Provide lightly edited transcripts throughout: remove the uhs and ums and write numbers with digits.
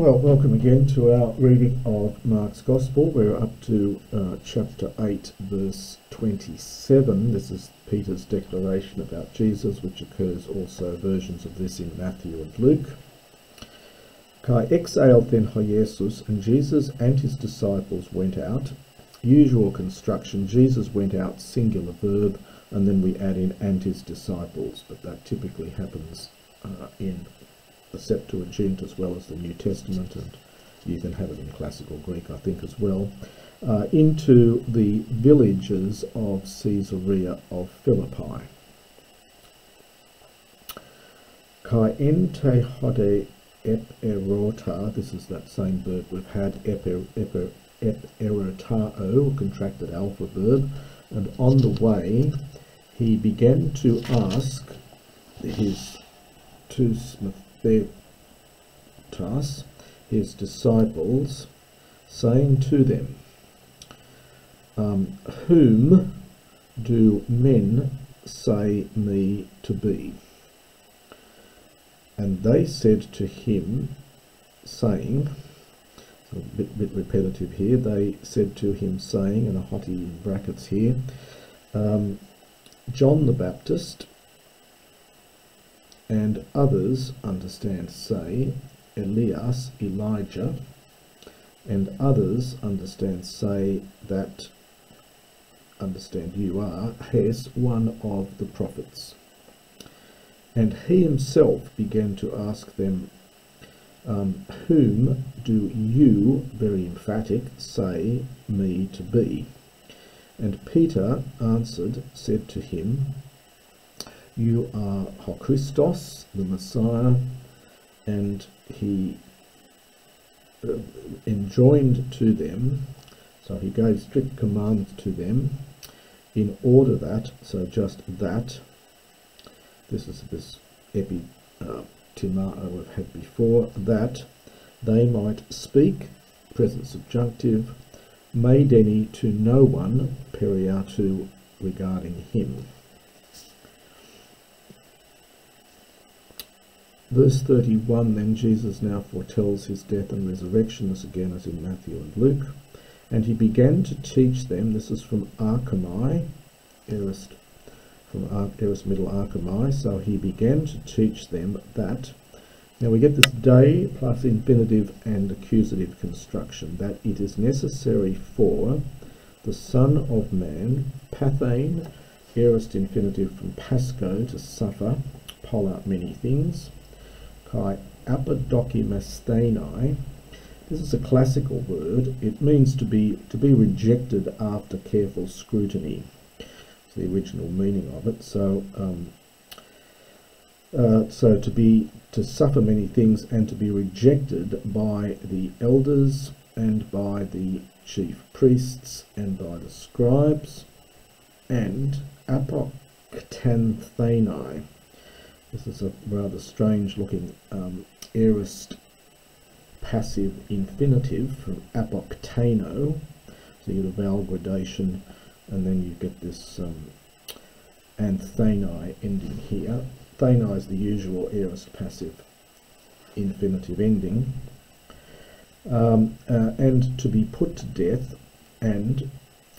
Well, welcome again to our reading of Mark's Gospel. We're up to chapter 8, verse 27. This is Peter's declaration about Jesus, which occurs also versions of this in Matthew and Luke. Kai exalthen ho Jesus, and Jesus and his disciples went out. Usual construction, Jesus went out, singular verb, and then we add in and his disciples, but that typically happens in the Septuagint as well as the New Testament, and you can have it in classical Greek, I think, as well, into the villages of Caesarea of Philippi. Kai ente hode eperota, this is that same verb we've had, eperotao, contracted alpha verb, and on the way he began to ask his his disciples, saying to them, whom do men say me to be? And they said to him, saying, so a bit repetitive here, they said to him, saying, and a hottie in brackets here, John the Baptist, and others understand say Elias, Elijah, and others understand say that, understand you are, Hes, one of the prophets. And he himself began to ask them, whom do you, very emphatic, say me to be? And Peter answered, said to him, you are Christos, the Messiah. And he enjoined to them, so he gave strict commands to them, in order that, so just that, this is this timao we've had before, that they might speak, present subjunctive, made any to no one, periatu, regarding him. Verse 31, then Jesus now foretells his death and resurrection, as again as in Matthew and Luke. And he began to teach them, this is from Archemai, aorist middle Archemai, so he began to teach them that, now we get this day plus infinitive and accusative construction, that it is necessary for the Son of Man, pathein, aorist infinitive from pasco, to suffer, pull out many things, kai apodokimastheni. This is a classical word. It means to be rejected after careful scrutiny. It's the original meaning of it. So to suffer many things and to be rejected by the elders and by the chief priests and by the scribes, and apoktantheni. This is a rather strange looking aorist passive infinitive from apoktano. So you get a vowel gradation, and then you get this antheni ending here. Theni is the usual aorist passive infinitive ending. And to be put to death, and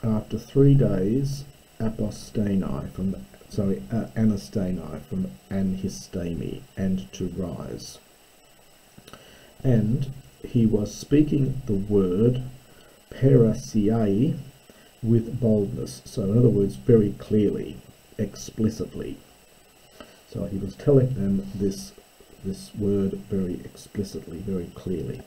after 3 days apostani from anastani from anhistemi, and to rise. And he was speaking the word parasiai with boldness, so in other words very clearly, explicitly. So he was telling them this word very explicitly, very clearly.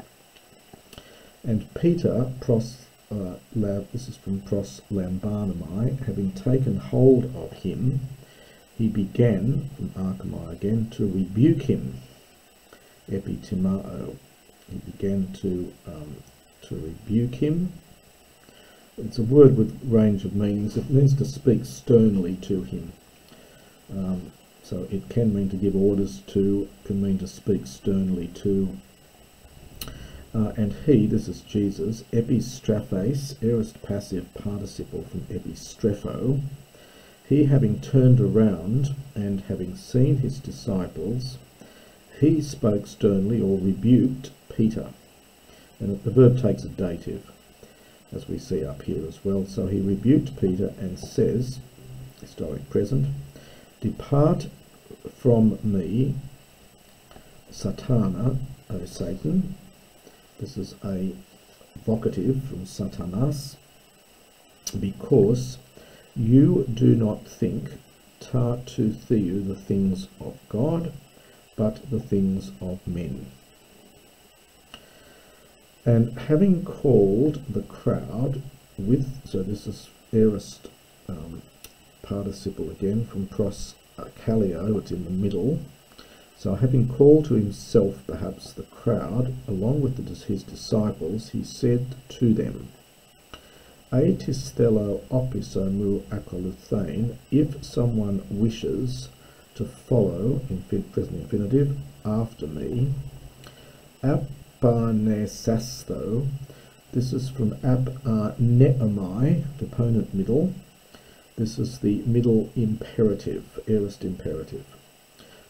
And Peter, this is from pros lambanamai, having taken hold of him, he began, from Archemai again, to rebuke him, epitimao. He began to rebuke him. It's a word with range of meanings. It means to speak sternly to him. So it can mean to give orders to, can mean to speak sternly to. And he, this is Jesus, epistraphes, aorist passive participle from epistrepho, he having turned around and having seen his disciples, he spoke sternly, or rebuked Peter, And the verb takes a dative, as we see up here as well. So he rebuked Peter and says, historic present, "Depart from me, Satana, O Satan." This is a vocative from Satanas. "Because you do not think ta to theou the things of God, but the things of men." And having called the crowd with, so this is aorist participle again from pros kallio, it's in the middle. So having called to himself perhaps the crowd, along with his disciples, he said to them, "Eis thelo opiso mu akoluthein," if someone wishes to follow, in present infinitive, after me, "apanesasto," this is from neomai, deponent middle. This is the middle imperative, aorist imperative.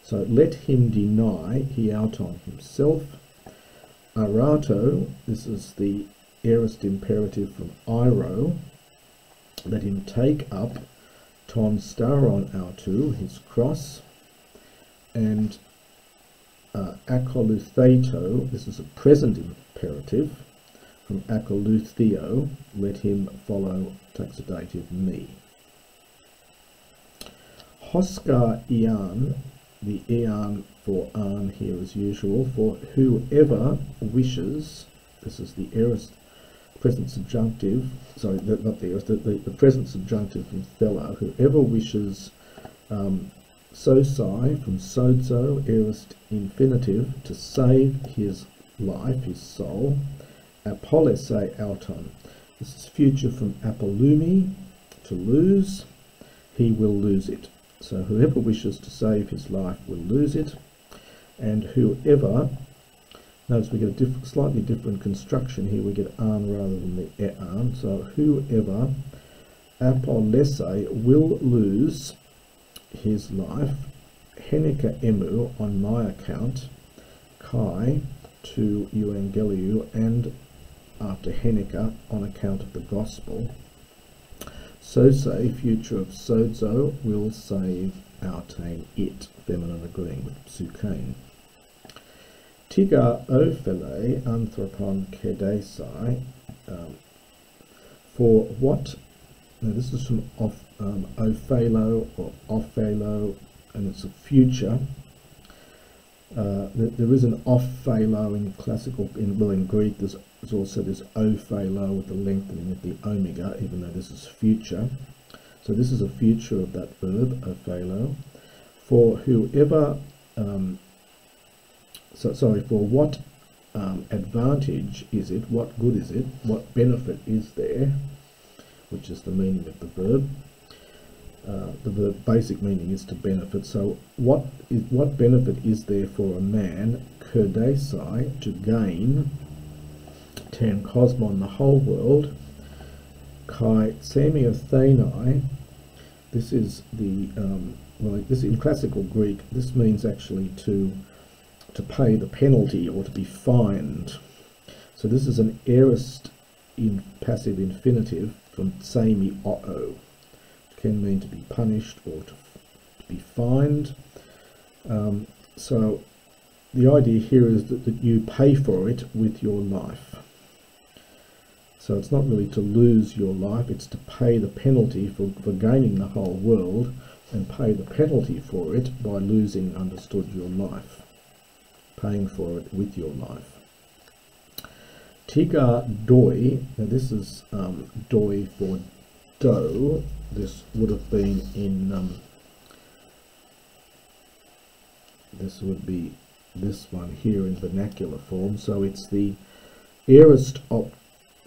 So let him deny, hiauton, himself. Arato, this is the aorist imperative from airo. Let him take up ton staron autou, his cross. And akolutheto, this is a present imperative from akolutheo, let him follow, takes a dative, me. Hoska ian, the ean for an here as usual, for whoever wishes, this is the aorist present subjunctive, sorry, not the aorist, the present subjunctive from thelo, whoever wishes, sosai from sozo, aorist infinitive, to save his life, his soul, apolese auton, this is future from apolumi, to lose, he will lose it. So whoever wishes to save his life will lose it, and whoever, notice we get a slightly different construction here, we get an rather than the ean, so whoever apolese will lose his life, henika emu, on my account, kai, to euangeliou, and after henika, on account of the gospel. So say, future of sozo, will save autain it, feminine agreeing with psukein. Tiga ophele anthropon kedesai, for what, now this is from ophelo or ophelo, and it's a future. There is an ophelo in classical, in Greek, there's also this ophelo with the lengthening of the omega, even though this is future. So this is a future of that verb, ophelo. For whoever, for what advantage is it, what good is it, what benefit is there, which is the meaning of the verb. The verb basic meaning is to benefit. So what benefit is there for a man, kerdesai, to gain, ten cosmon, the whole world, kai semiothenai, this is the, this in classical Greek, this means actually to pay the penalty or to be fined. So this is an aorist in passive infinitive from semi o'o. Can mean to be punished or to be fined. So the idea here is that you pay for it with your life. So it's not really to lose your life, it's to pay the penalty for gaining the whole world, and pay the penalty for it by losing, understood, your life. Paying for it with your life. Tiga doi, now this is doi for dough. This would have been in, this would be this one here in vernacular form. So it's the aorist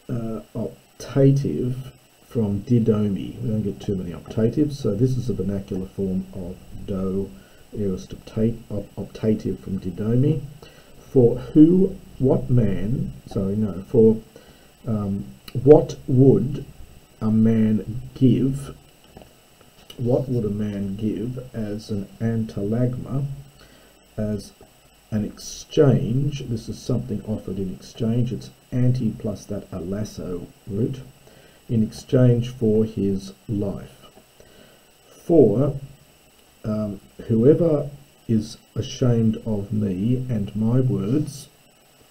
optative from didomi. We don't get too many optatives, so this is a vernacular form of do, aorist optative from didomi. For who, what man, sorry, no, for what would a man give, what would a man give as an antalagma, as an exchange. This is something offered in exchange. It's anti plus that alasso root, in exchange for his life. For whoever is ashamed of me and my words,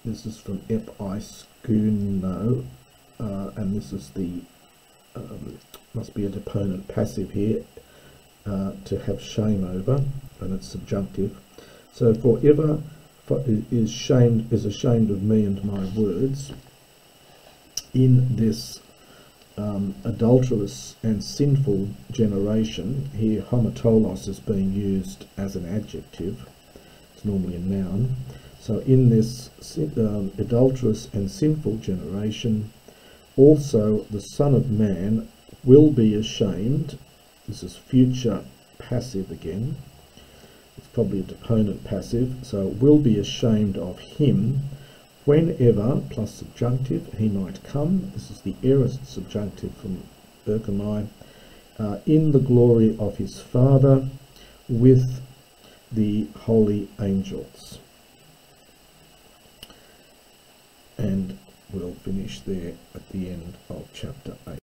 this is from episkuno, and this is the must be a deponent passive here, to have shame over, and it's subjunctive. So forever is ashamed of me and my words, in this adulterous and sinful generation. Here homotolos is being used as an adjective, it's normally a noun. So in this adulterous and sinful generation, also the Son of Man will be ashamed. This is future passive again. It's probably a deponent passive. So will be ashamed of him whenever, plus subjunctive, he might come. This is the aorist subjunctive from Erchomai. In the glory of his Father with the holy angels. And we'll finish there at the end of chapter 8.